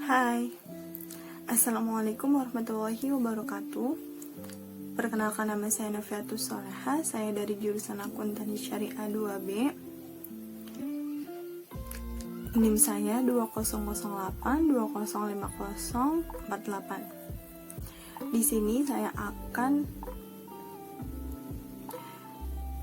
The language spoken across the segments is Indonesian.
Hai, Assalamualaikum warahmatullahi wabarakatuh. Perkenalkan, nama saya Nafiatus Soleha. Saya dari jurusan Akuntansi Syariah 2B. NIM saya 2008205048. Di sini saya akan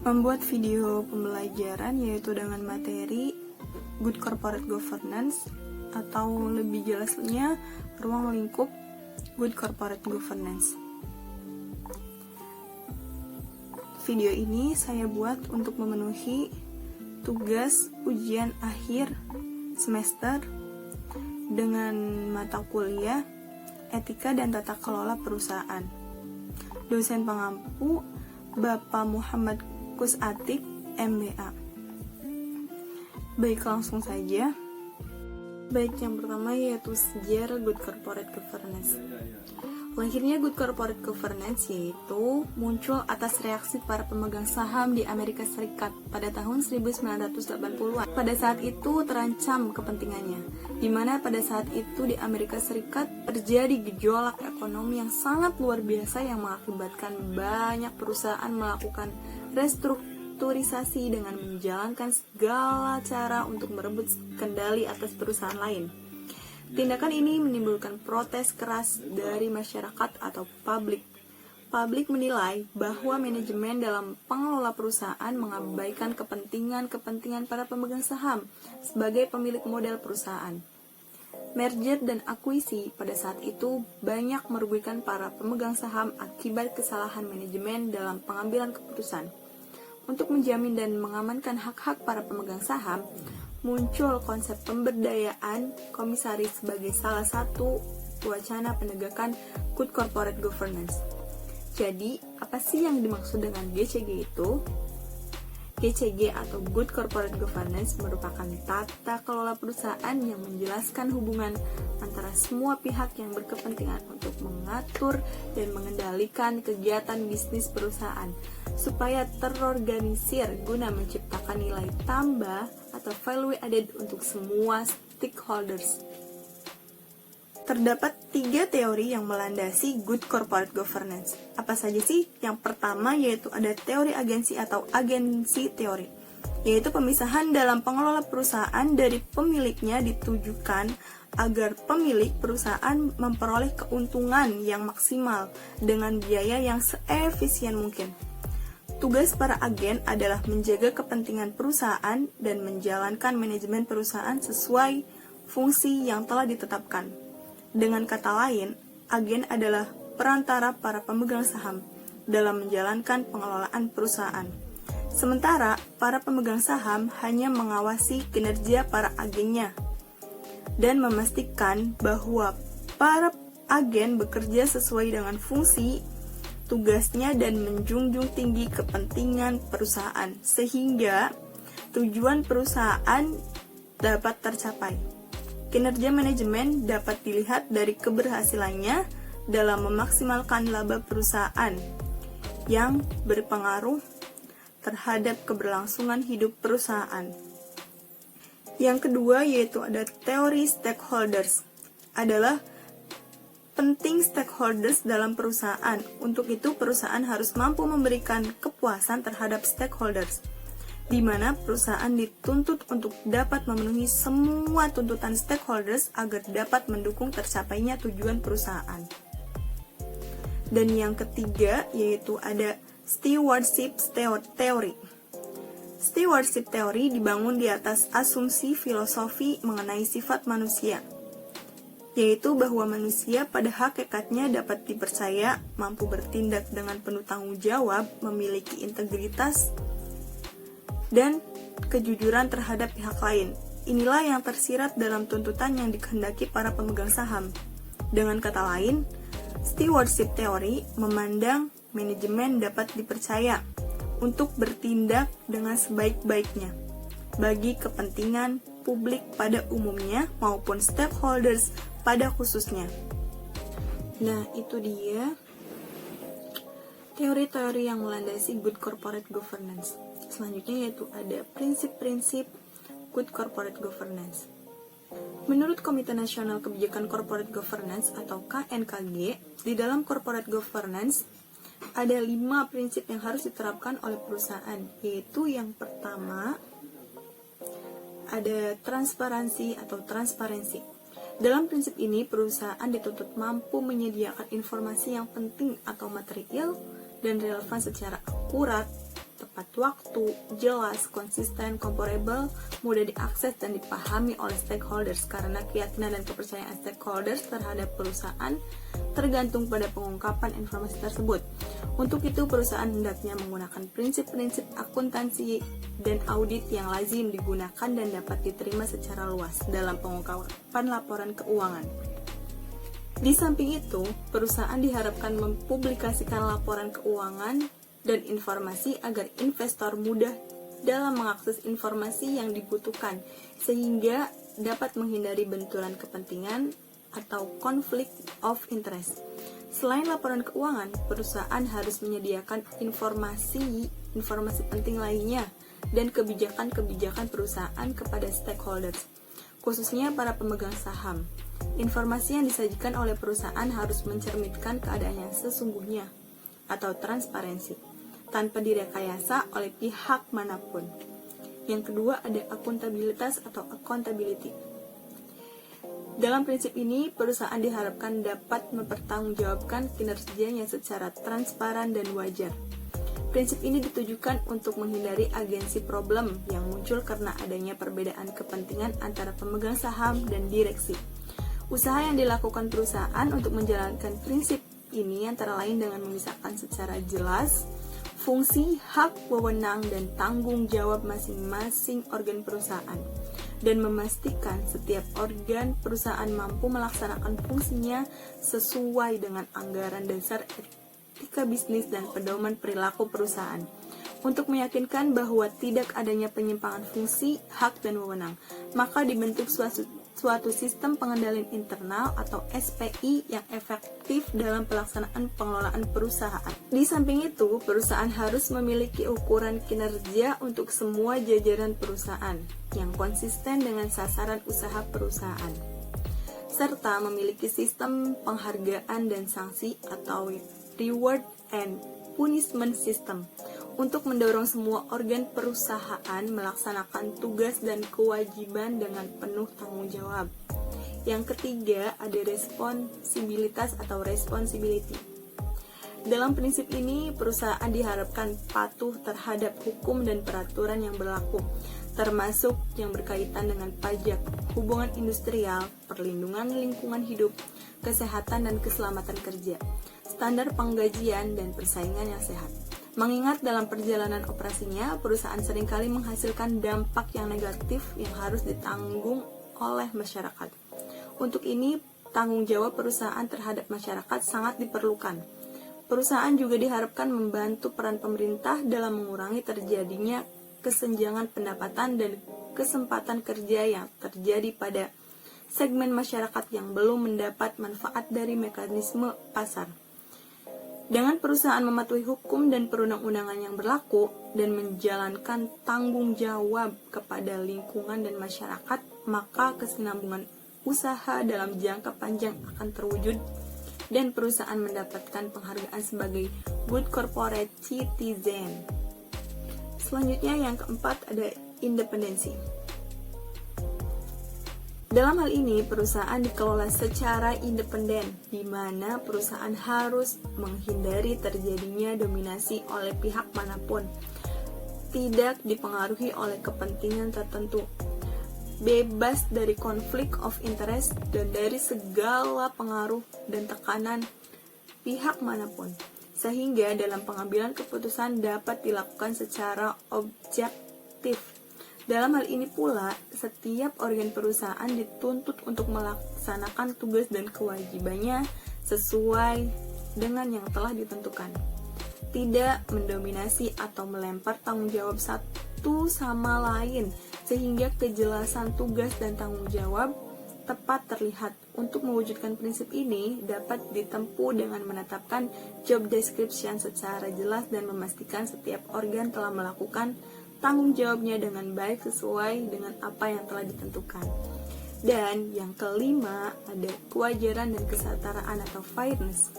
membuat video pembelajaran yaitu dengan materi Good Corporate Governance, atau lebih jelasnya ruang lingkup Good Corporate Governance. Video ini saya buat untuk memenuhi tugas ujian akhir semester dengan mata kuliah Etika dan Tata Kelola Perusahaan. Dosen pengampu Bapak Muhammad Kusatik, MBA. Baik, langsung saja. Baik, yang pertama yaitu sejarah Good Corporate Governance. Lahirnya Good Corporate Governance yaitu muncul atas reaksi para pemegang saham di Amerika Serikat pada tahun 1980-an. Pada saat itu terancam kepentingannya, di mana pada saat itu di Amerika Serikat terjadi gejolak ekonomi yang sangat luar biasa yang mengakibatkan banyak perusahaan melakukan restrukturisasi dengan menjalankan segala cara untuk merebut kendali atas perusahaan lain. Tindakan ini menimbulkan protes keras dari masyarakat atau publik. Publik menilai bahwa manajemen dalam pengelola perusahaan mengabaikan kepentingan para pemegang saham sebagai pemilik modal perusahaan. Merger dan akuisisi pada saat itu banyak merugikan para pemegang saham akibat kesalahan manajemen dalam pengambilan keputusan. Untuk menjamin dan mengamankan hak-hak para pemegang saham, muncul konsep pemberdayaan komisaris sebagai salah satu wacana penegakan Good Corporate Governance. Jadi, apa sih yang dimaksud dengan GCG itu? GCG atau Good Corporate Governance merupakan tata kelola perusahaan yang menjelaskan hubungan antara semua pihak yang berkepentingan untuk mengatur dan mengendalikan kegiatan bisnis perusahaan supaya terorganisir guna menciptakan nilai tambah atau value added untuk semua stakeholders. Terdapat 3 teori yang melandasi Good Corporate Governance. Apa saja sih? Yang pertama yaitu ada teori agensi atau agensi teori, yaitu pemisahan dalam pengelola perusahaan dari pemiliknya ditujukan agar pemilik perusahaan memperoleh keuntungan yang maksimal dengan biaya yang seefisien mungkin. Tugas para agen adalah menjaga kepentingan perusahaan dan menjalankan manajemen perusahaan sesuai fungsi yang telah ditetapkan. Dengan kata lain, agen adalah perantara para pemegang saham dalam menjalankan pengelolaan perusahaan. Sementara para pemegang saham hanya mengawasi kinerja para agennya dan memastikan bahwa para agen bekerja sesuai dengan fungsi tugasnya dan menjunjung tinggi kepentingan perusahaan sehingga tujuan perusahaan dapat tercapai. Kinerja manajemen dapat dilihat dari keberhasilannya dalam memaksimalkan laba perusahaan yang berpengaruh terhadap keberlangsungan hidup perusahaan. Yang kedua yaitu ada teori stakeholders. Adalah penting stakeholders dalam perusahaan. Untuk itu, perusahaan harus mampu memberikan kepuasan terhadap stakeholders, di mana perusahaan dituntut untuk dapat memenuhi semua tuntutan stakeholders agar dapat mendukung tercapainya tujuan perusahaan. Dan yang ketiga yaitu ada stewardship theory. Stewardship theory dibangun di atas asumsi filosofi mengenai sifat manusia, yaitu bahwa manusia pada hakikatnya dapat dipercaya, mampu bertindak dengan penuh tanggung jawab, memiliki integritas, dan kejujuran terhadap pihak lain. Inilah yang tersirat dalam tuntutan yang dikehendaki para pemegang saham. Dengan kata lain, stewardship theory memandang manajemen dapat dipercaya untuk bertindak dengan sebaik-baiknya bagi kepentingan publik pada umumnya maupun stakeholders pada khususnya. Nah, itu dia teori-teori yang melandasi Good Corporate Governance. Selanjutnya yaitu ada prinsip-prinsip Good Corporate Governance. Menurut Komite Nasional Kebijakan Corporate Governance atau KNKG, di dalam corporate governance ada 5 prinsip yang harus diterapkan oleh perusahaan, yaitu yang pertama ada transparansi atau transparensi. Dalam prinsip ini, perusahaan dituntut mampu menyediakan informasi yang penting atau material dan relevan secara akurat, tepat waktu, jelas, konsisten, comparable, mudah diakses dan dipahami oleh stakeholders, karena keyakinan dan kepercayaan stakeholders terhadap perusahaan tergantung pada pengungkapan informasi tersebut. Untuk itu, perusahaan hendaknya menggunakan prinsip-prinsip akuntansi dan audit yang lazim digunakan dan dapat diterima secara luas dalam pengungkapan laporan keuangan. Di samping itu, perusahaan diharapkan mempublikasikan laporan keuangan dan informasi agar investor mudah dalam mengakses informasi yang dibutuhkan, sehingga dapat menghindari benturan kepentingan atau conflict of interest. Selain laporan keuangan, perusahaan harus menyediakan informasi penting lainnya dan kebijakan-kebijakan perusahaan kepada stakeholders, khususnya para pemegang saham. Informasi yang disajikan oleh perusahaan harus mencerminkan keadaan yang sesungguhnya atau transparansi, tanpa direkayasa oleh pihak manapun. Yang kedua ada akuntabilitas atau accountability. Dalam prinsip ini, perusahaan diharapkan dapat mempertanggungjawabkan kinerjanya secara transparan dan wajar. Prinsip ini ditujukan untuk menghindari agensi problem yang muncul karena adanya perbedaan kepentingan antara pemegang saham dan direksi. Usaha yang dilakukan perusahaan untuk menjalankan prinsip ini antara lain dengan memisahkan secara jelas fungsi, hak, wewenang, dan tanggung jawab masing-masing organ perusahaan, dan memastikan setiap organ perusahaan mampu melaksanakan fungsinya sesuai dengan anggaran dasar etika bisnis dan pedoman perilaku perusahaan. Untuk meyakinkan bahwa tidak adanya penyimpangan fungsi, hak, dan wewenang, maka dibentuk suatu sistem pengendalian internal atau SPI yang efektif dalam pelaksanaan pengelolaan perusahaan. Di samping itu, perusahaan harus memiliki ukuran kinerja untuk semua jajaran perusahaan yang konsisten dengan sasaran usaha perusahaan, serta memiliki sistem penghargaan dan sanksi atau reward and punishment system untuk mendorong semua organ perusahaan melaksanakan tugas dan kewajiban dengan penuh tanggung jawab. Yang ketiga, ada responsibilitas atau responsibility. Dalam prinsip ini, perusahaan diharapkan patuh terhadap hukum dan peraturan yang berlaku, termasuk yang berkaitan dengan pajak, hubungan industrial, perlindungan lingkungan hidup, kesehatan dan keselamatan kerja, standar penggajian, dan persaingan yang sehat. Mengingat dalam perjalanan operasinya, perusahaan seringkali menghasilkan dampak yang negatif yang harus ditanggung oleh masyarakat. Untuk ini, tanggung jawab perusahaan terhadap masyarakat sangat diperlukan. Perusahaan juga diharapkan membantu peran pemerintah dalam mengurangi terjadinya kesenjangan pendapatan dan kesempatan kerja yang terjadi pada segmen masyarakat yang belum mendapat manfaat dari mekanisme pasar. Dengan perusahaan mematuhi hukum dan perundang-undangan yang berlaku dan menjalankan tanggung jawab kepada lingkungan dan masyarakat, maka kesinambungan usaha dalam jangka panjang akan terwujud dan perusahaan mendapatkan penghargaan sebagai good corporate citizen. Selanjutnya yang keempat ada independensi. Dalam hal ini, perusahaan dikelola secara independen, di mana perusahaan harus menghindari terjadinya dominasi oleh pihak manapun, tidak dipengaruhi oleh kepentingan tertentu, bebas dari konflik of interest dan dari segala pengaruh dan tekanan pihak manapun, sehingga dalam pengambilan keputusan dapat dilakukan secara objektif. Dalam hal ini pula, setiap organ perusahaan dituntut untuk melaksanakan tugas dan kewajibannya sesuai dengan yang telah ditentukan. Tidak mendominasi atau melempar tanggung jawab satu sama lain, sehingga kejelasan tugas dan tanggung jawab tepat terlihat. Untuk mewujudkan prinsip ini dapat ditempuh dengan menetapkan job description secara jelas dan memastikan setiap organ telah melakukan tanggung jawabnya dengan baik sesuai dengan apa yang telah ditentukan. Dan yang kelima ada kewajaran dan kesetaraan atau fairness.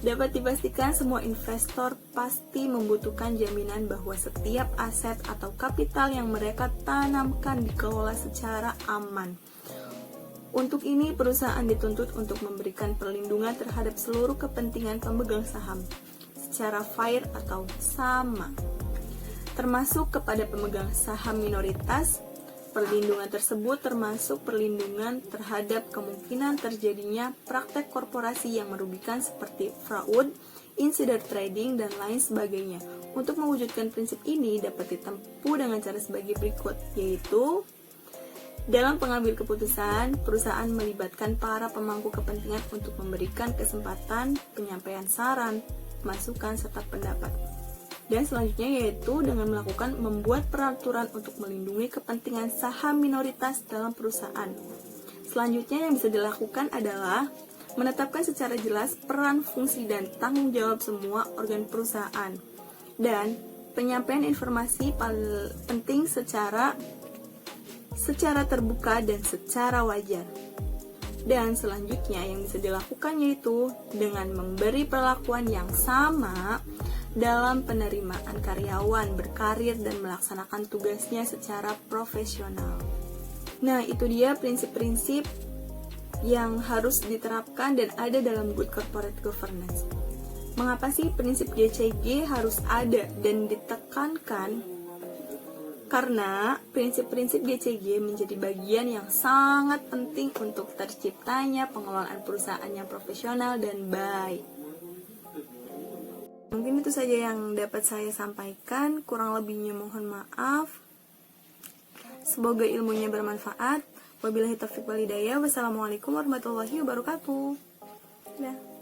Dapat dipastikan semua investor pasti membutuhkan jaminan bahwa setiap aset atau kapital yang mereka tanamkan dikelola secara aman. Untuk ini, perusahaan dituntut untuk memberikan perlindungan terhadap seluruh kepentingan pemegang saham secara fair atau sama, termasuk kepada pemegang saham minoritas. Perlindungan tersebut termasuk perlindungan terhadap kemungkinan terjadinya praktek korporasi yang merugikan seperti fraud, insider trading, dan lain sebagainya. Untuk mewujudkan prinsip ini dapat ditempuh dengan cara sebagai berikut, yaitu dalam pengambil keputusan, perusahaan melibatkan para pemangku kepentingan untuk memberikan kesempatan penyampaian saran, masukan, serta pendapat. Dan selanjutnya yaitu dengan melakukan membuat peraturan untuk melindungi kepentingan saham minoritas dalam perusahaan. Selanjutnya yang bisa dilakukan adalah menetapkan secara jelas peran, fungsi, dan tanggung jawab semua organ perusahaan. Dan penyampaian informasi penting secara terbuka dan secara wajar. Dan selanjutnya yang bisa dilakukan yaitu dengan memberi perlakuan yang sama dalam penerimaan karyawan berkarir dan melaksanakan tugasnya secara profesional. Nah, itu dia prinsip-prinsip yang harus diterapkan dan ada dalam Good Corporate Governance. Mengapa sih prinsip GCG harus ada dan ditekankan? Karena prinsip-prinsip GCG menjadi bagian yang sangat penting untuk terciptanya pengelolaan perusahaan yang profesional dan baik. Mungkin itu saja yang dapat saya sampaikan, kurang lebihnya mohon maaf. Semoga ilmunya bermanfaat. Wabillahi taufiq wal hidayah. Wassalamualaikum warahmatullahi wabarakatuh. Dah.